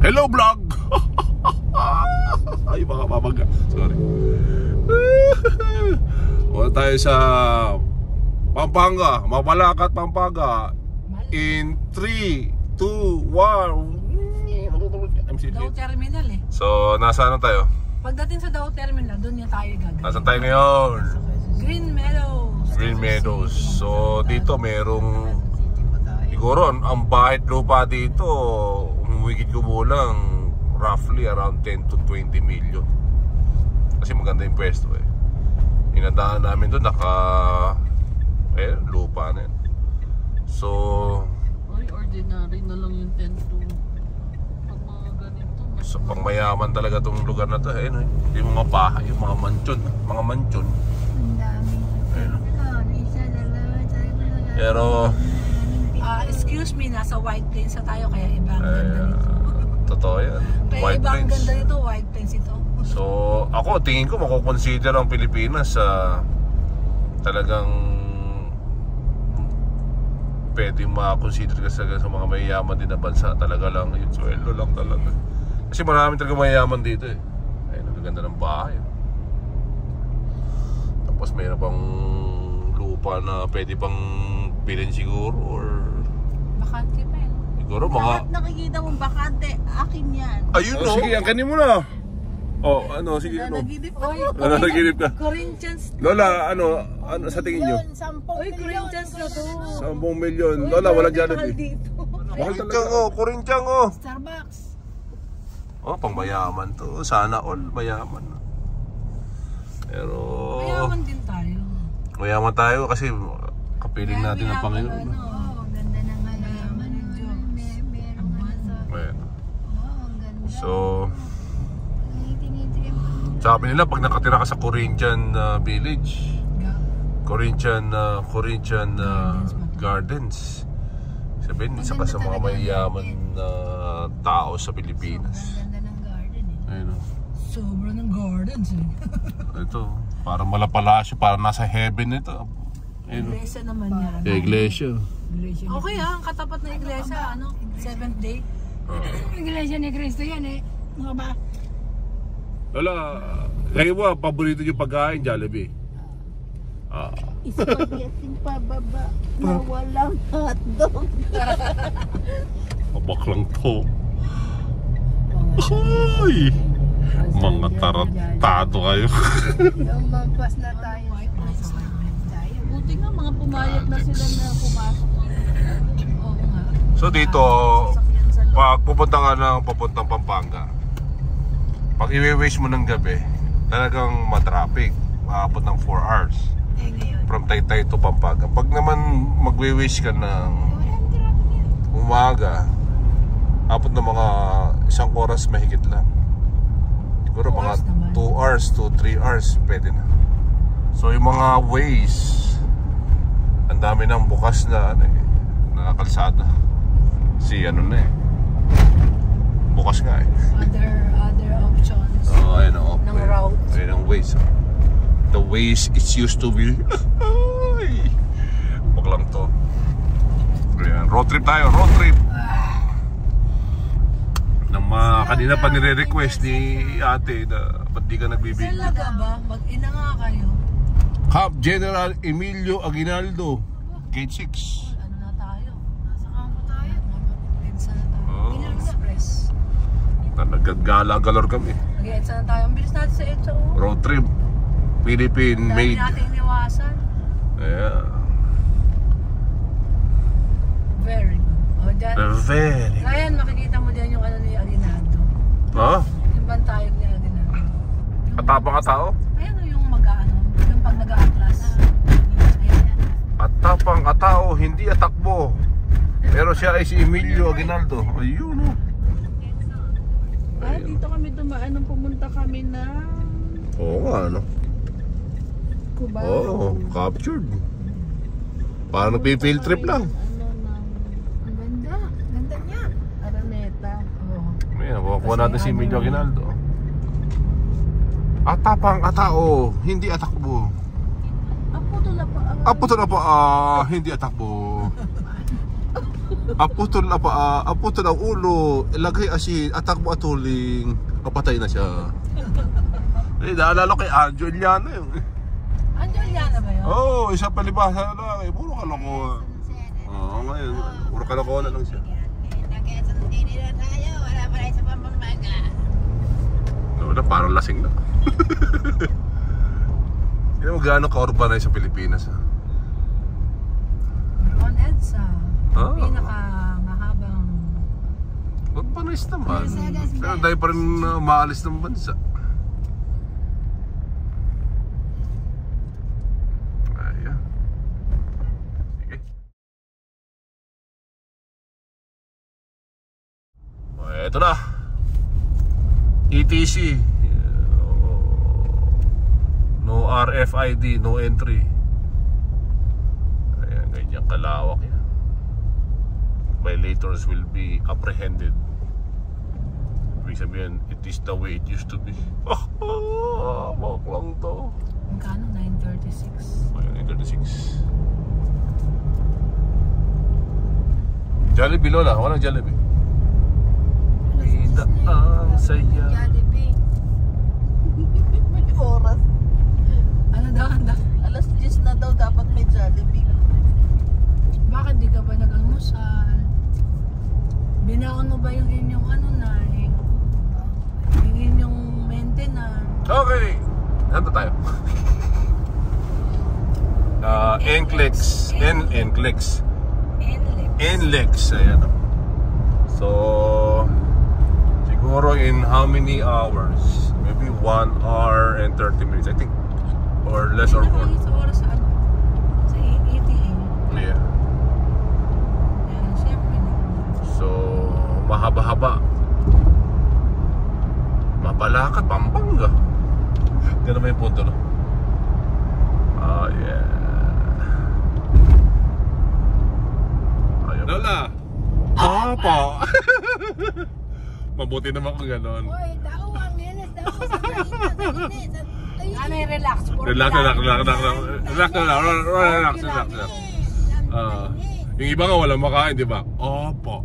Hello vlog. Ay mga mamaga. Sorry. Wala tayo sa Pampanga, Mabalacat, Pampanga. In 3, 2, 1. Dao Terminal eh. So, nasaan na tayo? Pagdating sa Dao Terminal, doon niya tayo gagawin. Nasaan tayo ngayon? Green Meadows. Green Meadows. So, dito merong siguro, ang bahit lupa dito humigit kumulang roughly around 10 to 20 million. Kasi maganda yung pwesto eh. Inadaan namin doon lupa na yan. So, ay, ordinary na lang yung 10 to pag mga ganito. So, pang mayaman talaga tong lugar na to. Ayun, yung mga bahay, yung mga mansyon. Mga mansyon. Ang dami. Pero Excuse me, nasa White Plains na tayo, kaya iba ang ganda nito. totoo yan. Kaya White iba ang Plains. ganda nito, White Plains ito. So, ako tingin ko makukonsider ang Pilipinas sa talagang pwede makonsider ka sa mga mayayaman din na bansa. Talaga lang, yung sweldo lang talaga. Kasi marami talaga mayayaman dito eh. Ayun, ang ganda ng bahay. Tapos mayroon pang lupa na pwede pang bilhin siguro or Bakante pa yun. siguro mga... Lahat nakikita mong bakante, akin yan. Ayun no? Sige, angkanin mo na. Oh, ano, sige ano. Naginip Oy, Ano, naginip ka? Corinthians. Lola, ano sa tingin nyo? 10 Oy, Corinthians na to. 10 milyon. Lola, walang Mahal Jollibee. dito. Corintiang oh, Corintiang oh. Starbucks. Oh, pang mayaman to. Sana all mayaman. Pero Mayaman din tayo. mayaman tayo kasi kapiling natin ang Panginoon. Oh, ang ganda ng halaman. Meron Ayan. ang ganda. So, Tinitim. sabi nila pag nakatira ka sa Corinthian village, Corinthian Gardens, sabihin isa ka sa mga mayayaman na tao sa Pilipinas. Ang ganda ng garden eh. Ayun oh. Sobra ng gardens eh. Ito, parang malapalasyo, parang nasa heaven ito. Ayun oh. Iglesia naman yan. Iglesia. Okay ang katapat na iglesia, ano? 7th day. Iglesia ni Cristo yan eh. Mga ba? Lola, lagi mo, paborito yung pagkain, Jollibee. Spaghetti pababa na walang hotdog. Mabaklang to. Ay! Mga tarantado kayo. Lumampas na tayo. Buti nga mga pumayag na sila na pumasok. Oo nga. So dito, pag pupunta ka ng papuntang Pampanga, pag i-waste mo ng gabi, talagang matraffic. Maabot ng 4 hours. Eh ngayon. From Taytay to Pampanga. Pag naman mag-waste ka ng umaga, abot ng mga 1 oras mahigit lang. Siguro 2 mga hours naman. 2 hours to 3 hours pwede na. So yung mga ways, ang dami ng bukas na na kalsada. Si ano na eh, bukas nga eh. Other options. Oh, ayun oh, Ng route. ayun ang ways. The ways it's used to be. Wag lang to. Ayan, road trip tayo, road trip. Kanina pa nire-request ni ate na ba't di ka nagbibigay. Talaga ba? Mag-ina nga kayo. Cap General Emilio Aguinaldo, Gate 6. Ano na tayo? Nasa kampo tayo. Mag-EDSA na tayo. Oh. Pinang Express. Nagagala-galor kami. Mag-EDSA na tayo. Ang bilis natin sa EDSA. Road trip, Philippine Dami made. natin iniwasan. Yeah. Very good. O, dyan. Very. Ryan, makikita mo dyan yung ano ni Aguinaldo. Ha? Yung bantayog ni Aguinaldo. Katapang ka tao? Ayan o yung mag-ano. Yung pag nag-a-atlas. Ayan. At tapang katao, hindi atakbo. Pero siya ay si Emilio Aguinaldo. Ayun o. Dito kami dumaan nung pumunta kami na Oo nga ano. Cubao. Oo, captured. Parang nagpi-field trip lang. Ano na Ang ganda. Ganda niya. Araneta. Oo. Ayan, kukuha natin si Emilio Aguinaldo. At tapang katao, hindi atakbo. Apo to na pa. Apo to na po, hindi atakbo. aputol ang ulo, ilagay asin, atak mo atuling, kapatay na siya. Naalala kay Anjo Iliana yun. Anjo Iliana ba yun? Oo, isa palibasa na lang. Puro kalokohan. Oo, ngayon. Puro kalokohan na lang siya. Nagkasundin na tayo. Wala pa rin sa Pampanga. Wala, parang lasing na. Hindi mo gaano ka-urbanize sa Pilipinas. Ha? On EDSA. Pinaka-mahabang... Urbanize naman. Pero dahil pa rin maalis ng bansa. Ayan. Sige. Eto na. ETC. No RFID, no entry. Ayan, ganyan kalawak yan. Violators will be apprehended. Ibig sabihin, it is the way it used to be. Bawak lang to. Magkano? 936. Ayan, 936. Jollibee, Lola. Walang Jollibee. Ida ang saya. Jollibee. May oras. Ano daw? Alas 10 na daw dapat may Jollibee. Bakit di ka ba nag-almusal? Binaon mo ba yung inyong ano na yung inyong maintenance? Okay. Nandito tayo. NCLEX. Ayan. So, siguro in how many hours? Maybe 1 hour and 30 minutes, I think. Or less or more. Sa oras sa ano? Sa ETA. Yeah. Yan, syempre. So, mahaba-haba. Mabalakat, Pampanga. Ganun ba yung punto, no? Oh, yeah. Ayun. Lola! Papa! Mabuti naman kung gano'n. Hoy, tao ang linis daw sa linis. Ano yung relax? Relax. Yung iba nga walang makain, di ba? Opo.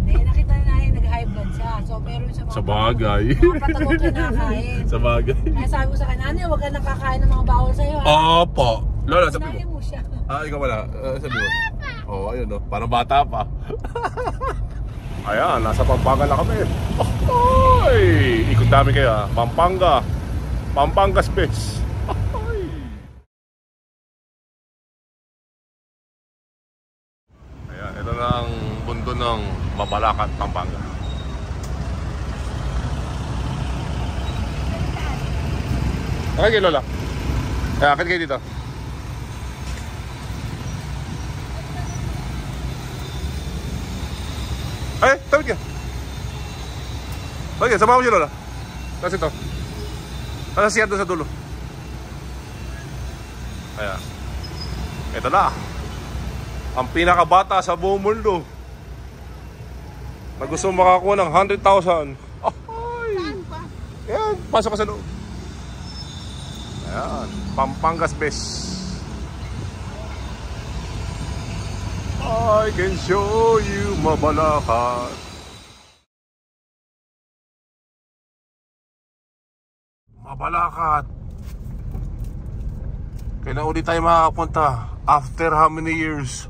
Hindi, nakita na natin nag-high blood siya. So, meron siya mga Sa bagay. mga patagot na nakain. Sa bagay. Kaya sabi ko sa kanya, ano, huwag ka nakakain ng mga bawal sa'yo. Opo. Lola, sabi Sinabi mo. mo siya. Ikaw wala. Sabi mo. Oo, ayun, no? Parang bata pa. Ayan, nasa Pampanga na kami. Oy! Ikot dami kayo, Pampanga. Pampanga Space. Ayan, ito na ang mundo ng Mabalacat, Pampanga. Okay kayo, Lola. Akit kayo dito. Ay, tawid ka. Okay, sama mo siya, Lola. Kasi ito. Nasasiyan doon sa dulo. Ayan. Ito na. Ang pinakabata sa buong mundo na gusto makakuha ng 100,000. Ay! Ayan, pasok ka sa loob. Ayan, Pampanga Space. I can show you Mabalacat. Mabalacat. Kailan ulit tayo makakapunta? After how many years?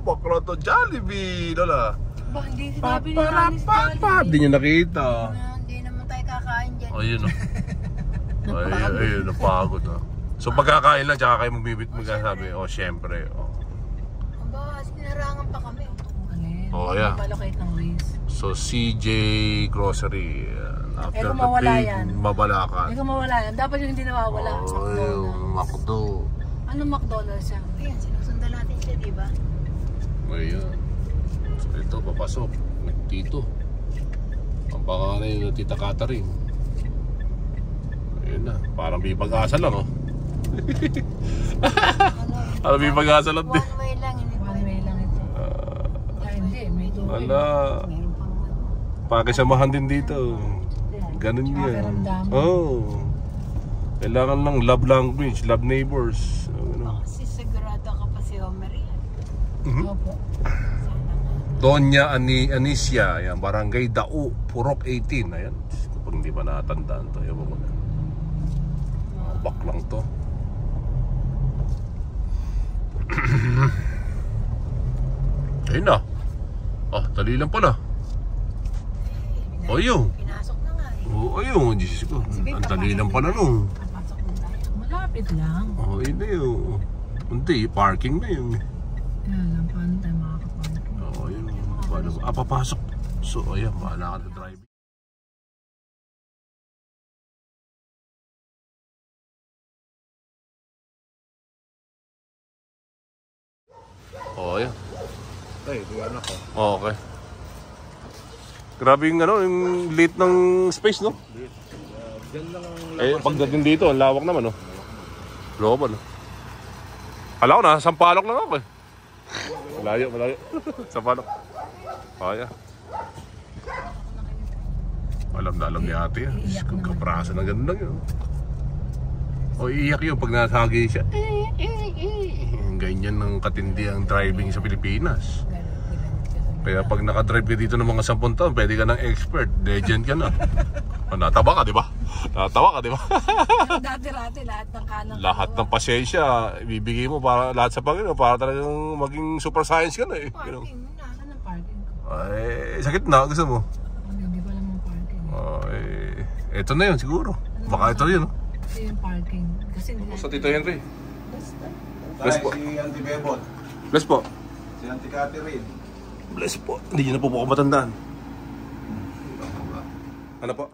Bakla to Jollibee, Lola. Ba, hindi sinabi ni Anis Jollibee. Hindi nyo nakita. Hindi naman tayo kakain dyan. Ayun o. Ayun, napagod o. So pagkakain lang, tsaka kayo magsasabi, syempre. Aba, sinarangan pa kami. Yeah. Palocate ng ways. So CJ Grocery. After kung mawala the yan. Mabalacat. Hindi ko mawala yan. Dapat yung hindi nawawala. Yung McDo. Anong McDonald's yan? Ayan, sinusundan natin siya, di ba? Ayan. So ito, papasok. Tito. Ang pangalan yung Tita Catherine. Ayun na. Parang may pag-asa lang, oh. Parang may pag-asa lang din. One way lang, hindi One way lang ito. Hindi, may two way. Wala. Meron pang Pakisamahan din dito. Ganun yan. Oh. Kailangan lang love language, love neighbors. Kasi sigurado ka pa si Homer yan. Opo. Doña Anicia, yan, Barangay Dao, Purok 18. Ayan, kung hindi ba natandaan to, ewan ko na. Bak lang to. Ayun na. Ah, dali lang pala. O yun. Pinasok na nga eh. O ayun, Diyos ko. Ang dali lang pala nung. Papasok na tayo. Malapit lang. O yun na yun. Hindi, parking na yun. Yan lang, paano tayo makakaparking? O yun. Paano ba? Ah, papasok. So, ayan, bahala ka na driving. Oh, ayan. Ay, buwan ako. Okay. Grabe yung ano, yung late ng space, no? Diyan lang ang Eh, pagdating dito, ang lawak naman, no? Loob, ano? Kala ko na, Sampalok lang ako, eh. Malayo, malayo. Sampalok. Oh, yeah. Alam na alam ni ate yan. Kung kaprasa ng ganun lang yun. O iiyak yun pag nasagi siya. Ganyan ng katindi ang driving sa Pilipinas. Kaya pag nakadrive ka dito ng mga 10 taon, pwede ka ng expert. Legend ka na. Natawa ka, di ba? Natawa ka, di ba? Dati-rati, lahat ng kanan. Lahat ng pasensya, ibibigay mo para lahat sa Panginoon, para talagang maging super science ka na eh. Parking mo na. Saan ang parking ko? Ay, sakit na. Gusto mo? Hindi ko alam ang parking. Ay, eto na yun siguro. Baka ito yun. Ito yung parking. Kasi hindi Sa Tito Henry. Bless po. Si Auntie Bebot. Bless po. Si Auntie Catherine. Bless po. Hindi nyo na po matandaan. Ano po?